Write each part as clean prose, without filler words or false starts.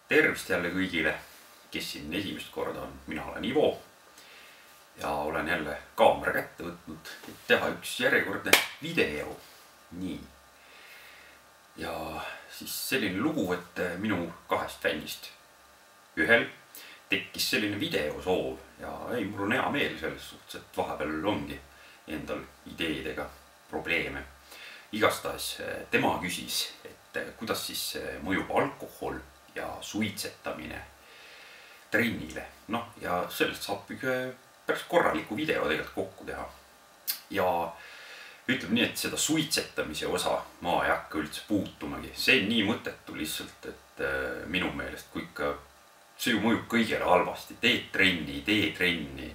Tervist jälle kõigile, kes siin esimest korda on. Mina olen Ivo ja olen jälle kaamera kätte võtnud, et teha üks järjekordne video. Nii. Ja siis selline lugu, et minu kahest fännist ühel tekkis selline videosoov ja mul on hea meel selles suhtes, et vahepeal ongi endal ideedega probleeme. Igastahes tema küsis, et kuidas siis mõjub alkohol ja suitsetamine trennile. Noh, ja sellest saab päris korraliku video tegelikult kokku teha. Ja ütleme nii, et seda suitsetamise osa ma ei hakka üldse puutumagi. See on nii mõttetu lihtsalt, et minu meelest, kui ikka see ju mõjub kõigele halvasti. Teed trenni.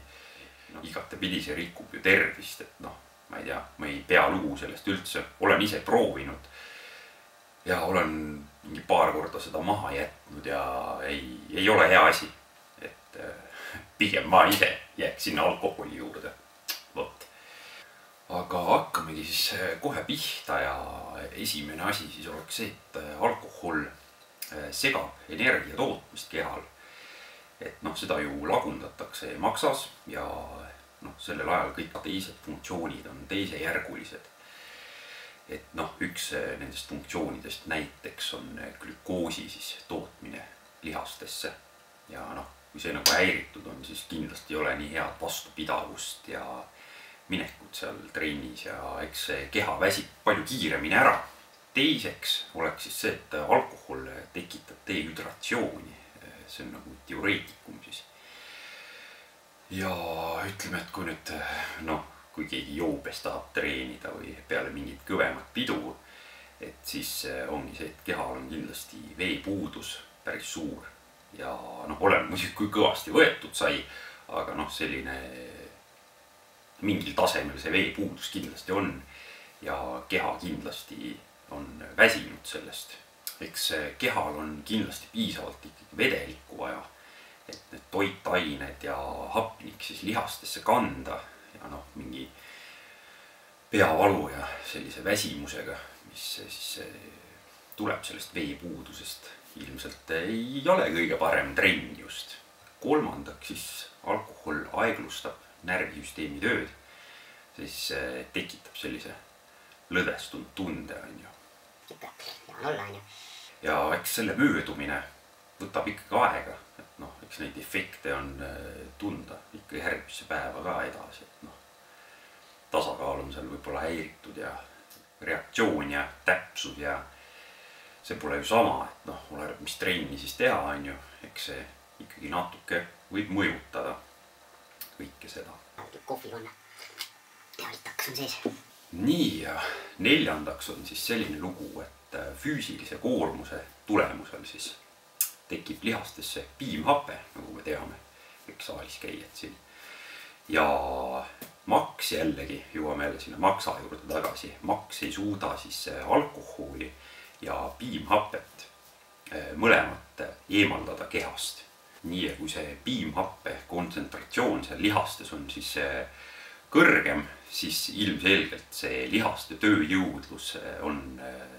Igatepidi see rikub ju tervist, et noh, ma ei tea, ma ei pea lugu sellest üldse. Olen ise proovinud ja olen mingi paar korda seda maha jätnud ja ei ole hea asi. Et pigem ma ise jääks sinna alkoholi juurde. Võt. Aga hakkamegi siis kohe pihta ja esimene asi siis oleks see, et alkohol segab energia tootmist kehal. Et noh, seda ju lagundatakse maksas ja noh, sellel ajal kõik teised funktsioonid on teisejärgulised. Et noh, üks nendest funktsioonidest näiteks on glükoosi siis tootmine lihastesse. Ja noh, kui see nagu häiritud on, siis kindlasti ei ole nii head vastupidavust ja minekut seal trennis ja eks see keha väsib palju kiiremini ära. Teiseks oleks siis see, et alkohol tekitab dehüdratsiooni. See on nagu diureetikum siis. Ja ütleme, et kui nüüd, noh, kui keegi joobes tahab treenida või peale mingit kõvemat pidu, et siis ongi see, et kehal on kindlasti veepuudus päris suur. Ja noh, olen muidugi kui kõvasti võetud sai, aga noh, selline mingil tasemel see veepuudus kindlasti on ja keha kindlasti on väsinud sellest. Eks kehal on kindlasti piisavalt ikkagi vedelikku vaja, et need toitained ja hapnik siis lihastesse kanda ja noh, mingi peavalu ja sellise väsimusega, mis siis tuleb sellest veepuudusest. Ilmselt ei ole kõige parem trenn just. Kolmandaks siis alkohol aeglustab närvisüsteemi tööd, siis tekitab sellise lõdvestunud tunde. Ja eks selle möödumine võtab ikkagi aega, et noh, eks neid efekte on tunda ikka järgmisse päeva ka edasi, et noh, tasakaal on seal võib-olla häiritud ja reaktsioon ja täpsus ja see pole ju sama, et noh, oleneb mis trenni siis teha, on ju, eks see ikkagi natuke võib mõjutada kõike seda. Kohvikonna ja litaks on sees. Nii ja neljandaks on siis selline lugu, et füüsilise koormuse tulemusel siis tekib lihastesse piimhape, nagu me teame, kõik saalis käijad siin. Ja maks jällegi, jõuame jälle sinna maksa juurde tagasi, maks ei suuda siis alkoholi ja piimhapet mõlemat eemaldada kehast. Nii ja kui see piimhappe kontsentratsioon seal lihastes on siis kõrgem, siis ilmselgelt see lihaste tööjõudlus on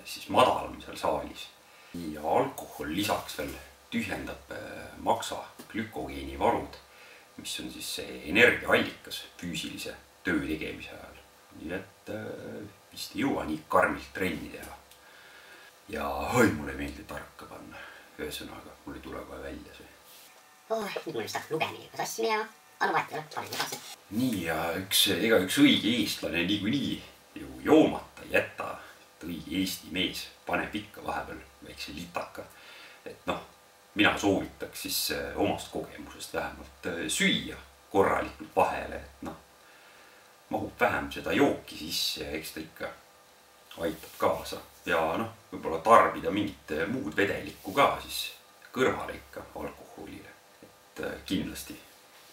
siis madalam seal saalis. Ja alkohol lisaks veel tühjendab maksa glükogeeni varud, mis on siis see energiaallikas füüsilise töö tegemise ajal. Nii et vist ei jõua nii karmilt trenni teha. Ja mulle ei meeldi tarka panna. Ühesõnaga, mul ei tule kohe välja see. Nüüd mul vist lugemine juba sassi minema. Aga vahet ei ole, panen edasi. Nii ja üks õige eestlane niikuinii ju joomata ei jäta. Et õige Eesti mees paneb ikka vahepeal väikse litaka. Et noh, mina soovitaks siis omast kogemusest vähemalt süüa korralikult vahele. Et noh, mahub vähem seda jooki sisse ja eks ta ikka aitab kaasa. Ja noh, võib-olla tarbida mingit muud vedelikku ka siis kõrvale ikka alkoholile. Et kindlasti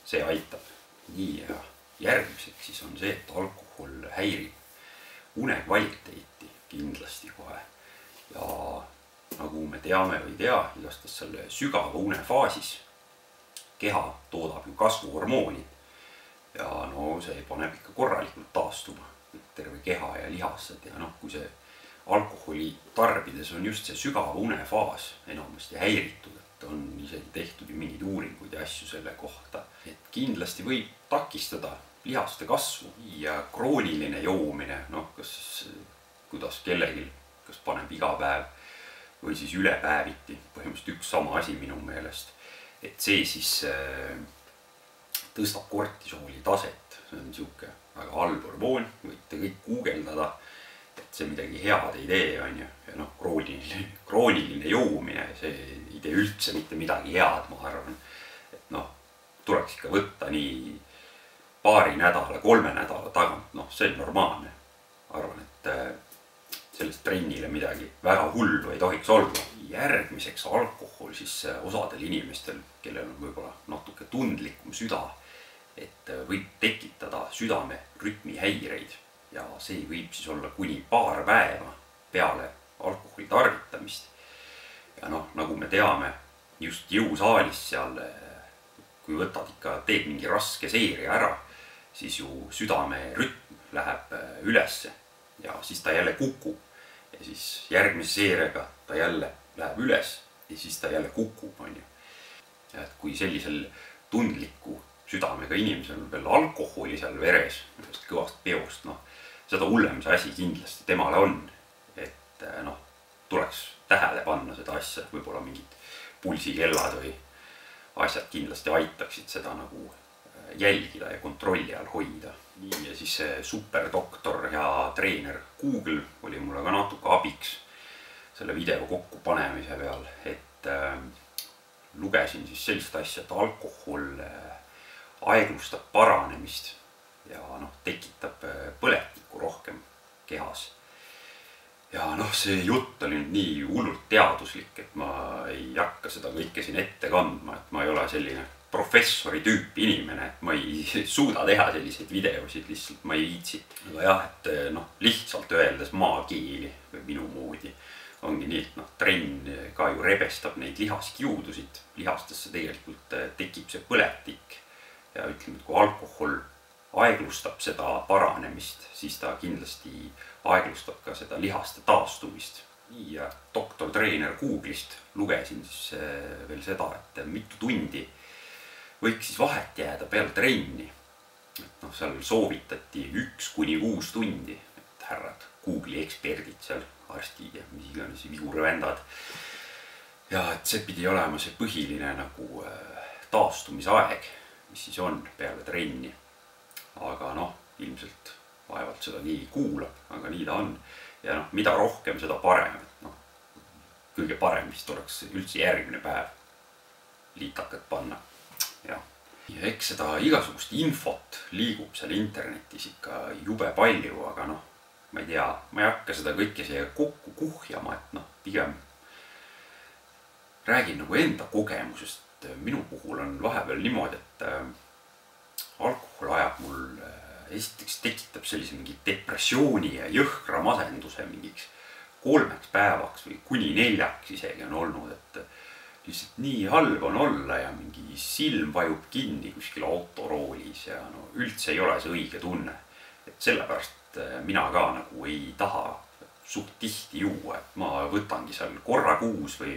see aitab. Nii ja järgmiseks siis on see, et alkohol häirib unekvaliteeti kindlasti kohe. Ja nagu me teame või ei tea, igastahes selle sügava une faasis keha toodab ju kasvuhormoonid. Ja no see paneb ikka korralikult taastuma terve keha ja lihased ja noh, kui see alkoholi tarbides on just see sügava une faas enamasti häiritud, on isegi tehtud ju mingeid uuringuid ja asju selle kohta, et kindlasti võib takistada lihaste kasvu ja krooniline joomine, noh, kas siis, kuidas kellelgi, kas paneb iga päev või siis ülepäeviti, põhimõtteliselt üks sama asi minu meelest, et see siis tõstab kortisooli taset, see on niisugune väga halb hormoon, võite kõik guugeldada, et see midagi head ei tee, on ju, ja noh, krooniline joomine, see ei tee üldse mitte midagi head, ma arvan, et noh, tuleks ikka võtta nii paari nädala, 3 nädala tagant, noh, see on normaalne. Arvan, et sellest trennile midagi väga hullu ei tohiks olla. Järgmiseks alkohol siis osadel inimestel, kellel on võib-olla natuke tundlikum süda, et võib tekitada südame rütmihäireid ja see võib siis olla kuni paar päeva peale alkoholi tarvitamist. Ja noh, nagu me teame, just jõusaalis seal, kui võtad ikka, teed mingi raske seeria ära, siis ju südame rütm läheb ülesse ja siis ta jälle kukub. Ja siis järgmise seeriaga ta jälle läheb üles ja siis ta jälle kukub, on ju. Ja et kui sellisel tundliku südamega inimesel on veel alkoholi seal veres, kõvast peost, noh, seda hullem see asi kindlasti temale on. Et noh, tuleks tähele panna seda asja, võib-olla mingid pulsikellad või asjad kindlasti aitaksid seda nagu jälgida ja kontrolli all hoida. Nii, ja siis see superdoktor ja treener Google oli mulle ka natuke abiks selle video kokku panemise peal, et lugesin siis sellist asja, et alkohol aeglustab paranemist ja noh, tekitab põletikku rohkem kehas. Ja noh, see jutt oli nüüd nii hullult teaduslik, et ma ei hakka seda kõike siin ette kandma, et ma ei ole selline professori tüüpi inimene, et ma ei suuda teha selliseid videosid, lihtsalt ma ei viitsi. Aga jah, et noh, lihtsalt öeldes maakeeli või minu moodi ongi nii, et noh, trenn ka ju rebestab neid lihaskiudusid. Lihastesse tegelikult tekib see põletik ja ütleme, et kui alkohol aeglustab seda paranemist, siis ta kindlasti aeglustab ka seda lihaste taastumist. Nii, ja doktor treener Google'ist lugesin siis veel seda, et mitu tundi võiks siis vahet jääda peale trenni. Et noh, seal soovitati 1–6 tundi, et härrad Google'i eksperdid seal, arstid ja mis iganes vigurvendad. Ja et see pidi olema see põhiline nagu taastumisaeg, mis siis on peale trenni. Aga noh, ilmselt vaevalt seda nii kuulab, aga nii ta on. Ja noh, mida rohkem, seda parem. Et noh, kõige parem vist oleks üldse järgmine päev liitakat panna. Ja eks seda igasugust infot liigub seal internetis ikka jube palju, aga noh, ma ei tea, ma ei hakka seda kõike siia kokku kuhjama, et noh, pigem räägin nagu enda kogemusest. Minu puhul on vahepeal niimoodi, et alkohol ajab mul esiteks tekitab sellise mingi depressiooni ja jõhkra masenduse mingiks 3 päevaks või kuni 4 isegi on olnud, et lihtsalt nii halb on olla ja mingi silm vajub kinni kuskil autoroolis ja no üldse ei ole see õige tunne. Et sellepärast mina ka nagu ei taha suht tihti juua, et ma võtangi seal korra kuus või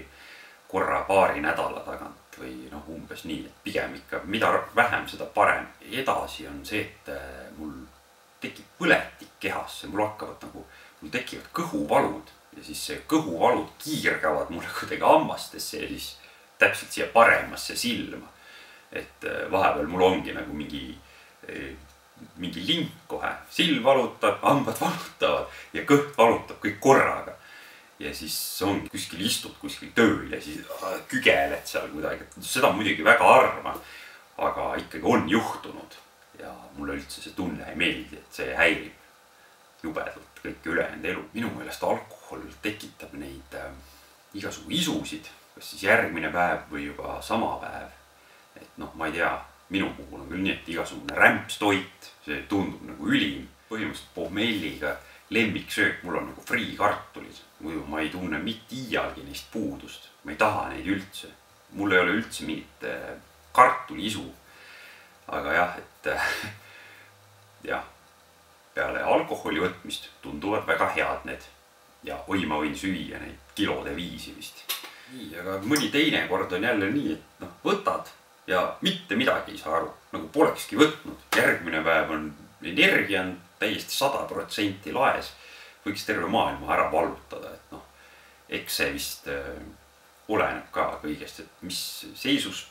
korra paari nädala tagant või noh, umbes nii, et pigem ikka mida vähem, seda parem. Edasi on see, et mul tekib põletik kehasse, mul tekivad kõhuvalud ja siis see kõhuvalud kiirgavad mulle kuidagi hammastesse ja siis täpselt siia paremasse silma. Et vahepeal mul ongi nagu mingi link kohe, silm valutab, hambad valutavad ja kõht valutab kõik korraga. Ja siis ongi kuskil istud kuskil tööl ja siis kügeled seal kuidagi. Seda muidugi väga harva, aga ikkagi on juhtunud ja mulle üldse see tunne ei meeldi, et see häirib jubedalt kõik ülejäänud elu. Minu meelest alkohol tekitab neid igasugu isusid, kas siis järgmine päev või juba sama päev. Et noh, ma ei tea, minu puhul on küll nii, et igasugune rämpstoit, see tundub nagu ülim. Põhimõtteliselt pohmelliga lemmiksöök, mul on nagu friikartulid. Muidu ma ei tunne mitte iialgi neist puudust. Ma ei taha neid üldse. Mul ei ole üldse mingit kartuliisu. Aga jah, et jah, peale alkoholi võtmist tunduvad väga head need. Ja ma võin süüa neid kilode viisi vist. nii, aga mõni teine kord on jälle nii, et noh, võtad ja mitte midagi ei saa aru, nagu polekski võtnud. Järgmine päev on energia on täiesti 100% laes. Võiks terve maailma ära vallutada, et noh, eks see vist oleneb ka kõigest, et mis seisus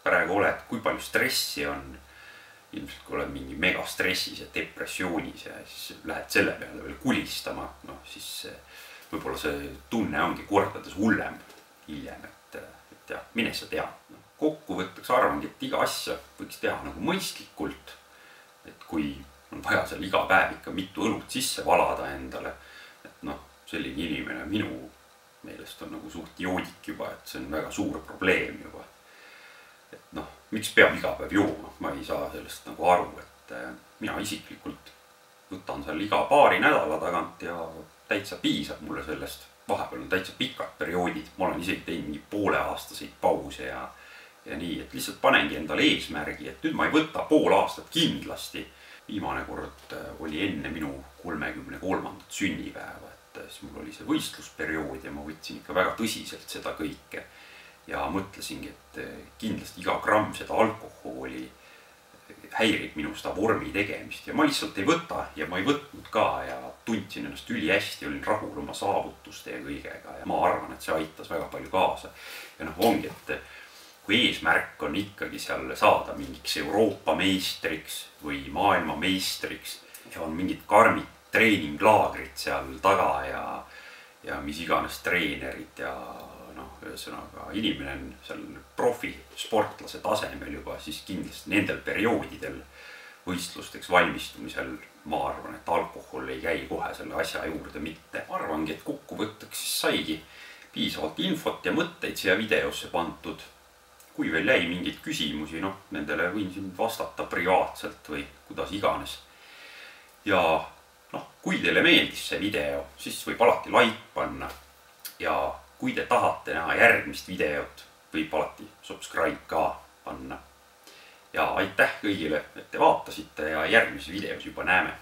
praegu oled, kui palju stressi on. Ilmselt kui oled mingi megastressis ja depressioonis ja siis lähed selle peale veel kulistama, noh siis võib-olla see tunne ongi kordades hullem hiljem, et jah, mine sa tea. Kokkuvõtteks arvangi, et iga asja võiks teha nagu mõistlikult, et kui on vaja seal iga päev ikka mitu õlut sisse valada endale, et noh, selline inimene minu meelest on nagu suht joodik juba, et see on väga suur probleem juba. Et noh, miks peab iga päev jooma, ma ei saa sellest nagu aru, et mina isiklikult võtan seal iga paari nädala tagant ja täitsa piisab mulle sellest. Vahepeal on täitsa pikad perioodid, ma olen isegi teinud mingi pooleaastaseid pause ja nii, et lihtsalt panengi endale eesmärgi, et nüüd ma ei võta pool aastat kindlasti. Viimane kord oli enne minu 33. sünnipäeva, et siis mul oli see võistlusperiood ja ma võtsin ikka väga tõsiselt seda kõike. Ja mõtlesingi, et kindlasti iga gramm seda alkoholi häirib minu seda vormi tegemist ja ma lihtsalt ei võta ja ma ei võtnud ka ja tundsin ennast üli hästi, olin rahul oma saavutuste ja kõigega ja ma arvan, et see aitas väga palju kaasa. Ja noh, ongi, et kui eesmärk on ikkagi seal saada mingiks Euroopa meistriks või maailma meistriks ja on mingid karmid treeninglaagrid seal taga ja mis iganes treenerid ja noh, ühesõnaga inimene on seal profisportlase tasemel juba, siis kindlasti nendel perioodidel võistlusteks valmistumisel ma arvan, et alkohol ei käi kohe selle asja juurde mitte. Ma arvangi, et kokkuvõtteks siis saigi piisavalt infot ja mõtteid siia videosse pandud. Kui veel jäi mingeid küsimusi, noh, nendele võin siin vastata privaatselt või kuidas iganes. Ja noh, kui teile meeldis see video, siis võib alati like panna ja kui te tahate näha järgmist videot, võib alati subscribe ka panna. Ja aitäh kõigile, et te vaatasite ja järgmises videos juba näeme.